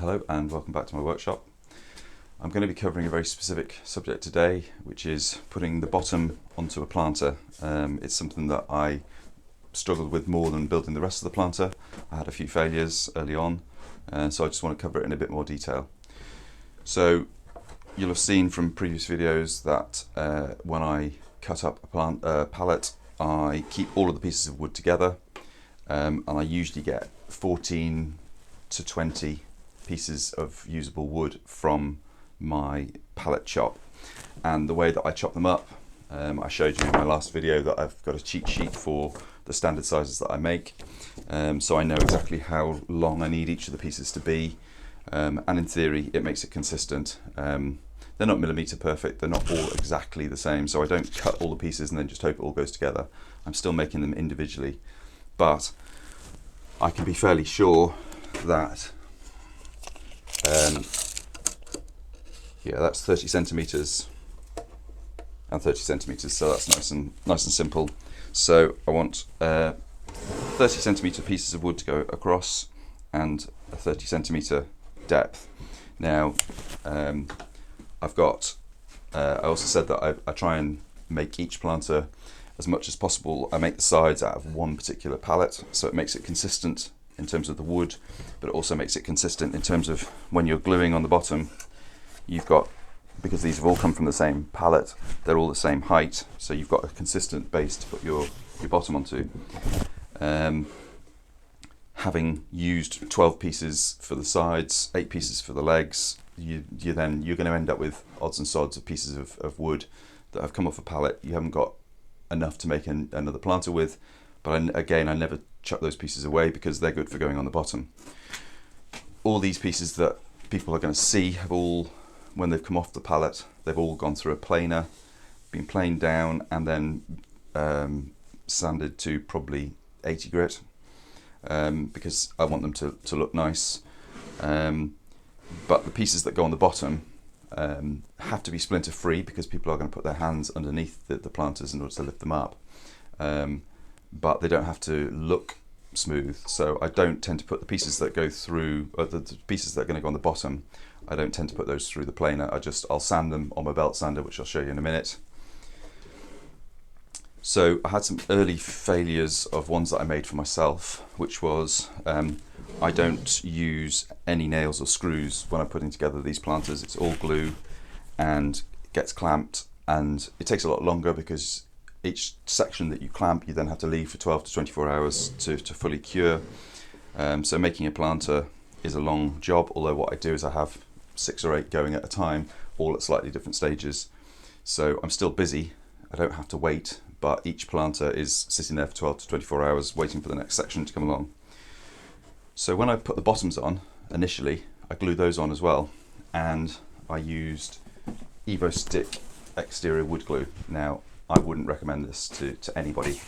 Hello and welcome back to my workshop. I'm going to be covering a very specific subject today, which is putting the bottom onto a planter. It's something that I struggled with more than building the rest of the planter. I had a few failures early on, so I just want to cover it in a bit more detail. So you'll have seen from previous videos that when I cut up a pallet, I keep all of the pieces of wood together, and I usually get 14 to 20 pieces of usable wood from my pallet chop. And the way that I chop them up, I showed you in my last video that I've got a cheat sheet for the standard sizes that I make, so I know exactly how long I need each of the pieces to be, and in theory it makes it consistent. They're not millimetre perfect, they're not all exactly the same, so I don't cut all the pieces and then just hope it all goes together. I'm still making them individually, but I can be fairly sure that yeah, that's 30 centimeters and 30 centimeters, so that's nice and simple. So I want 30 centimeter pieces of wood to go across and a 30 centimeter depth. Now I've got I also said that I try and make each planter as much as possible. I make the sides out of one particular pallet, so it makes it consistent in terms of the wood, but it also makes it consistent in terms of when you're gluing on the bottom. You've got, because these have all come from the same pallet, they're all the same height, so you've got a consistent base to put your bottom onto. Having used 12 pieces for the sides, 8 pieces for the legs, you're going to end up with odds and sods of pieces of wood that have come off a pallet. You haven't got enough to make another planter with, but I never chuck those pieces away because they're good for going on the bottom. All these pieces that people are going to see have all, when they've come off the pallet, they've all gone through a planer, been planed down, and then sanded to probably 80 grit, because I want them to look nice. But the pieces that go on the bottom have to be splinter free, because people are going to put their hands underneath the planters in order to lift them up. But they don't have to look smooth, so I don't tend to put the pieces that go through, the pieces that are going to go on the bottom, I don't tend to put those through the planer. I'll sand them on my belt sander, which I'll show you in a minute. So I had some early failures of ones that I made for myself, which was I don't use any nails or screws when I'm putting together these planters. It's all glue and gets clamped, and it takes a lot longer because each section that you clamp you then have to leave for 12 to 24 hours to fully cure. So making a planter is a long job, although what I do is I have 6 or 8 going at a time, all at slightly different stages. So I'm still busy, I don't have to wait, but each planter is sitting there for 12 to 24 hours waiting for the next section to come along. So when I put the bottoms on, initially, I glued those on as well, and I used EvoStick exterior wood glue. Now, I wouldn't recommend this to anybody.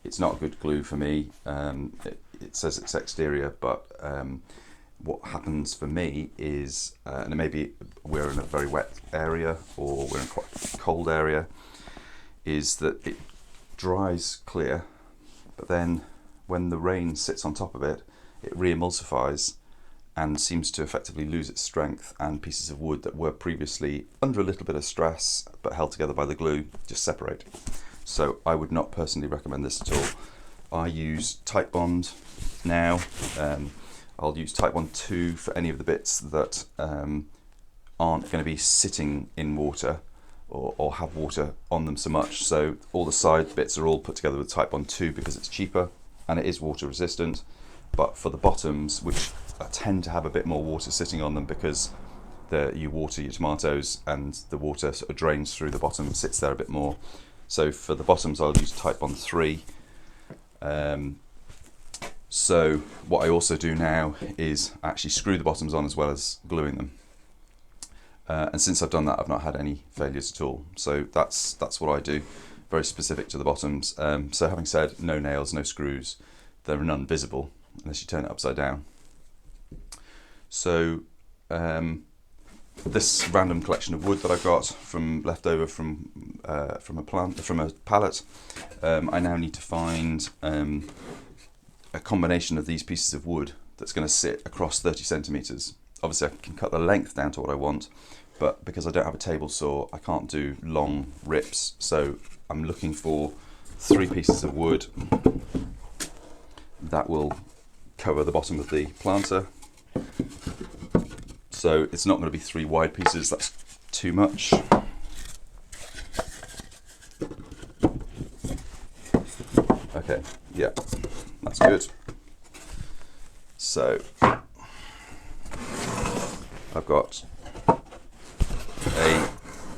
It's not a good glue for me. It says it's exterior, but what happens for me is, and maybe we're in a very wet area or we're in quite a cold area, is that it dries clear, but then when the rain sits on top of it, it re-emulsifies and seems to effectively lose its strength, and pieces of wood that were previously under a little bit of stress but held together by the glue just separate. So I would not personally recommend this at all. I use Titebond now. I'll use Titebond 2 for any of the bits that aren't going to be sitting in water or have water on them so much. So all the side bits are all put together with Titebond 2 because it's cheaper and it is water resistant. But for the bottoms, which tend to have a bit more water sitting on them because you water your tomatoes and the water sort of drains through the bottom and sits there a bit more. So for the bottoms, I'll use Titebond 3. So what I also do now is actually screw the bottoms on as well as gluing them. And since I've done that, I've not had any failures at all. So that's what I do, very specific to the bottoms. So having said, no nails, no screws, they're none visible unless you turn it upside down. So this random collection of wood that I've got from leftover from a pallet, I now need to find a combination of these pieces of wood that's going to sit across 30 centimeters. Obviously I can cut the length down to what I want, but because I don't have a table saw, I can't do long rips. So I'm looking for 3 pieces of wood that will cover the bottom of the planter. So it's not going to be 3 wide pieces, that's too much. Okay, yeah, that's good. So I've got a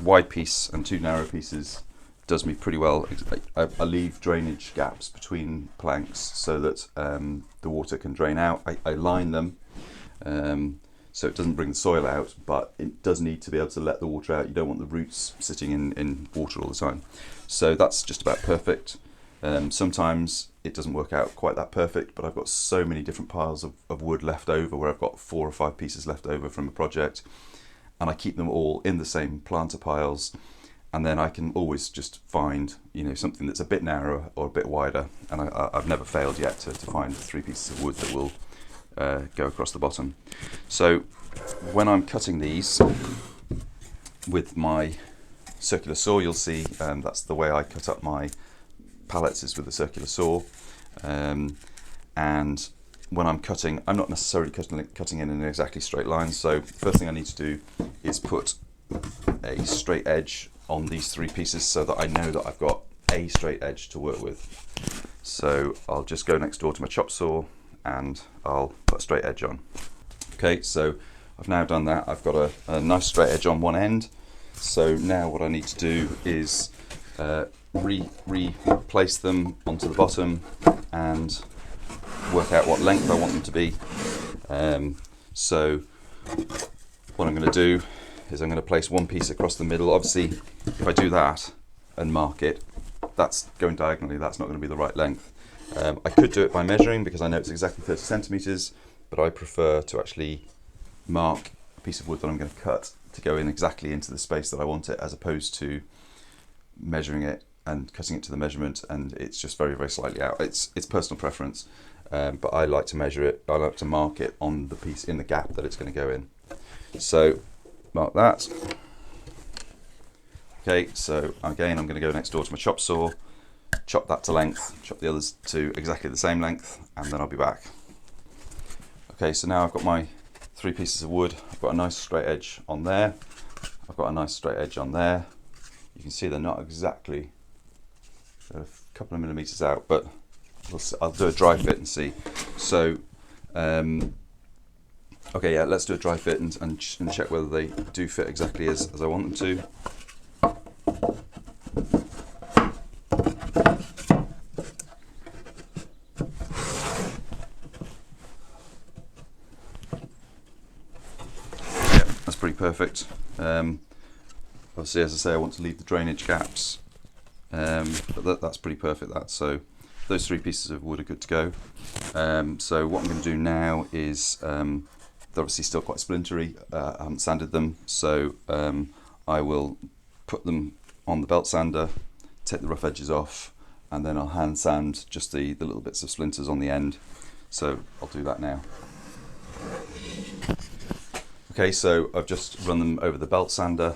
wide piece and 2 narrow pieces. Does me pretty well. I leave drainage gaps between planks so that the water can drain out. I line them so it doesn't bring the soil out, but it does need to be able to let the water out. You don't want the roots sitting in water all the time. So that's just about perfect. Sometimes it doesn't work out quite that perfect, but I've got so many different piles of wood left over, where I've got 4 or 5 pieces left over from a project, and I keep them all in the same planter piles, and then I can always just find, you know, something that's a bit narrower or a bit wider, and I've never failed yet to find 3 pieces of wood that will go across the bottom. So when I'm cutting these with my circular saw, you'll see that's the way I cut up my pallets, is with a circular saw. And when I'm cutting, I'm not necessarily cutting in an exactly straight line. So first thing I need to do is put a straight edge on these 3 pieces so that I know that I've got a straight edge to work with. So I'll just go next door to my chop saw and I'll put a straight edge on. Okay, so I've now done that. I've got a nice straight edge on one end. So now what I need to do is replace them onto the bottom and work out what length I want them to be. So what I'm going to do is I'm going to place one piece across the middle. Obviously, if I do that and mark it, that's going diagonally, that's not going to be the right length. I could do it by measuring because I know it's exactly 30 centimeters, but I prefer to actually mark a piece of wood that I'm going to cut to go in exactly into the space that I want it, as opposed to measuring it and cutting it to the measurement and it's just very, very slightly out. It's personal preference, but I like to measure it. I like to mark it on the piece in the gap that it's going to go in. So mark that. Okay, so again I'm going to go next door to my chop saw, chop that to length, chop the others to exactly the same length, and then I'll be back. Okay, so now I've got my 3 pieces of wood. I've got a nice straight edge on there. I've got a nice straight edge on there. You can see they're not exactly, they're a couple of millimeters out, but I'll do a dry fit and see. So, okay, yeah, let's do a dry fit and check whether they do fit exactly as I want them to. Yeah, that's pretty perfect. Obviously, as I say, I want to leave the drainage gaps, but that's pretty perfect. So those 3 pieces of wood are good to go. So what I'm going to do now is, they're obviously still quite splintery. I haven't sanded them, so I will put them on the belt sander, take the rough edges off, and then I'll hand sand just the little bits of splinters on the end. So I'll do that now. Okay, so I've just run them over the belt sander.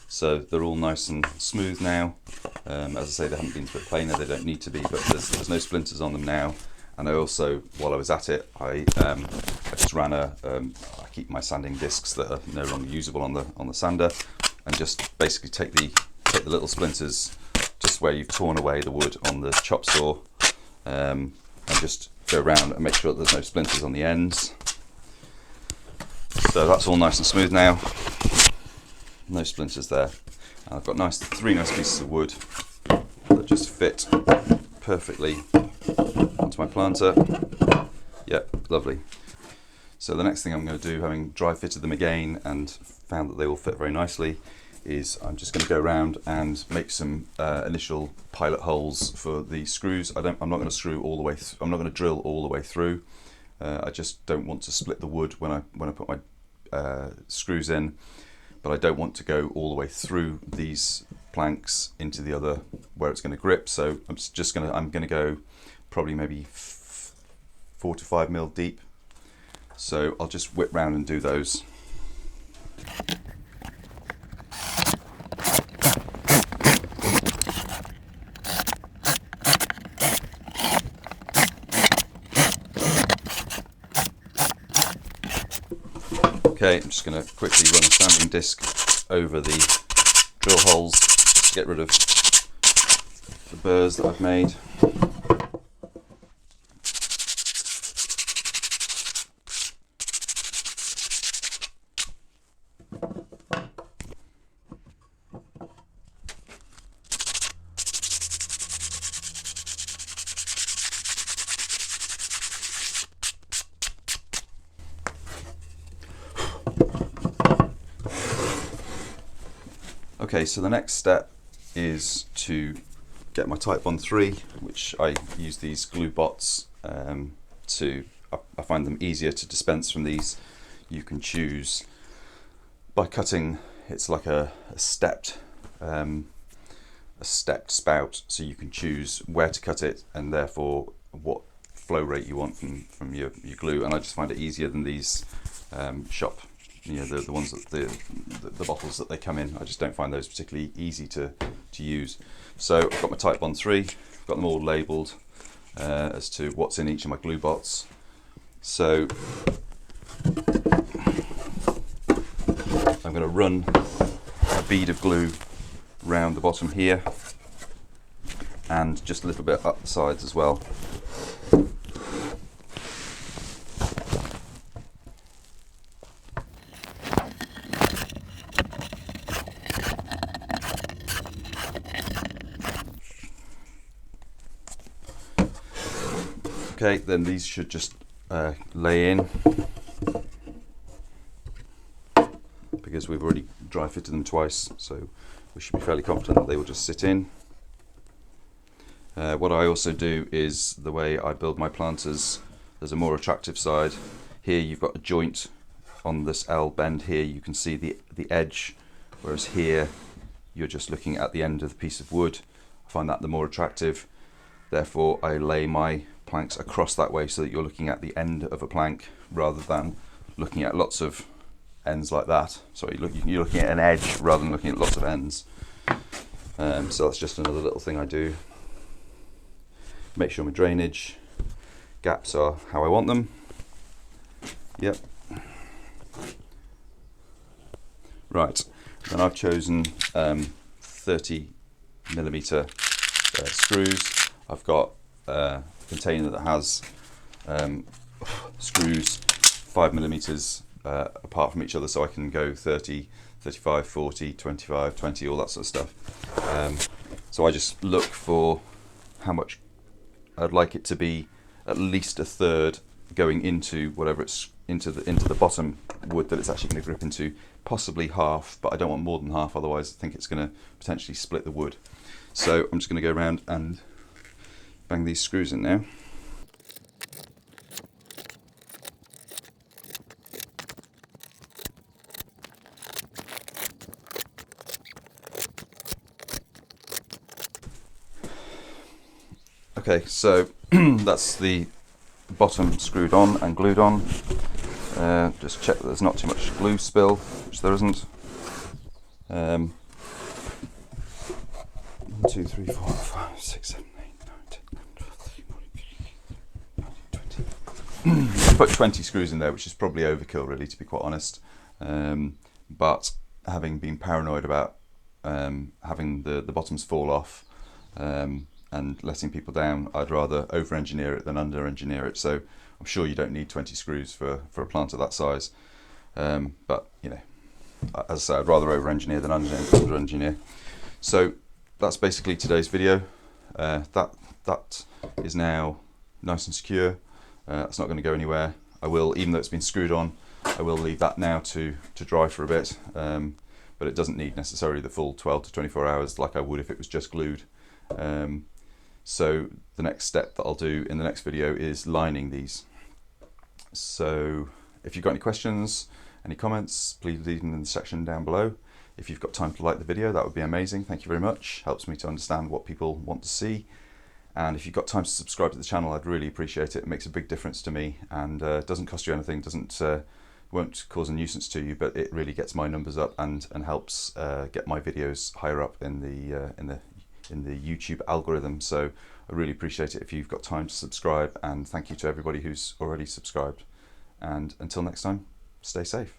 So they're all nice and smooth now. As I say, they haven't been to a planer, they don't need to be, but there's no splinters on them now. And I also, while I was at it, I just ran I keep my sanding discs that are no longer usable on the sander, and just basically take the little splinters just where you've torn away the wood on the chop saw, and just go around and make sure that there's no splinters on the ends. So that's all nice and smooth now. No splinters there. And I've got 3 nice pieces of wood that just fit perfectly onto my planter. Yeah, lovely. So the next thing I'm going to do, having dry fitted them again and found that they all fit very nicely, is I'm just going to go around and make some initial pilot holes for the screws. I'm not going to screw all the way. I'm not going to drill all the way through. I just don't want to split the wood when I put my screws in. But I don't want to go all the way through these planks into the other where it's going to grip. So I'm going to go probably maybe 4 to 5 mil deep So I'll just whip round and do those. Okay, I'm just going to quickly run a sanding disc over the drill holes to get rid of the burrs that I've made. Okay, so the next step is to get my Titebond 3, which I use these glue bots I find them easier to dispense from these. You can choose by cutting, it's like a stepped spout, so you can choose where to cut it and therefore what flow rate you want from your glue, and I just find it easier than these shop, the ones that the bottles that they come in. I just don't find those particularly easy to use. So I've got my Titebond 3, I've got them all labelled as to what's in each of my glue bots. So I'm going to run a bead of glue round the bottom here and just a little bit up the sides as well. Okay, then these should just lay in, because we've already dry fitted them twice, so we should be fairly confident that they will just sit in. What I also do is, the way I build my planters, there's a more attractive side. Here you've got a joint on this L bend here, you can see the edge, whereas here you're just looking at the end of the piece of wood. I find that the more attractive, therefore I lay my planks across that way so that you're looking at the end of a plank rather than looking at lots of ends like that. Sorry, you're looking at an edge rather than looking at lots of ends. So that's just another little thing I do. Make sure my drainage gaps are how I want them. Yep. Right, then I've chosen 30mm screws. I've got a container that has screws 5mm apart from each other, so I can go 30, 35, 40, 25, 20, all that sort of stuff. So I just look for how much I'd like it to be, at least a third going into whatever it's into the bottom wood that it's actually going to grip into, possibly half, but I don't want more than half, otherwise I think it's going to potentially split the wood. So I'm just going to go around and bang these screws in now. Okay, so that's the bottom screwed on and glued on. Just check that there's not too much glue spill, which there isn't. 1, 2, 3, 4, 5, 6, 7, 8, 9, 10, 11, 12, 13, 14, 15, 16, 17, 18, 19, 20. I put 20 screws in there, which is probably overkill, really, to be quite honest. But having been paranoid about having the bottoms fall off and letting people down, I'd rather over-engineer it than under-engineer it. So I'm sure you don't need 20 screws for a planter that size. But, you know, as I say, I'd rather over-engineer than under-engineer. So that's basically today's video. That is now nice and secure. It's not going to go anywhere. I will, even though it's been screwed on, I will leave that now to dry for a bit. But it doesn't need necessarily the full 12 to 24 hours like I would if it was just glued. So the next step that I'll do in the next video is lining these. So if you've got any questions, any comments, please leave them in the section down below. If you've got time to like the video, that would be amazing. Thank you very much. Helps me to understand what people want to see. And if you've got time to subscribe to the channel, I'd really appreciate it. It makes a big difference to me, and doesn't cost you anything, won't cause a nuisance to you, but it really gets my numbers up and helps get my videos higher up in the YouTube algorithm. So I really appreciate it if you've got time to subscribe, and thank you to everybody who's already subscribed. And until next time, stay safe.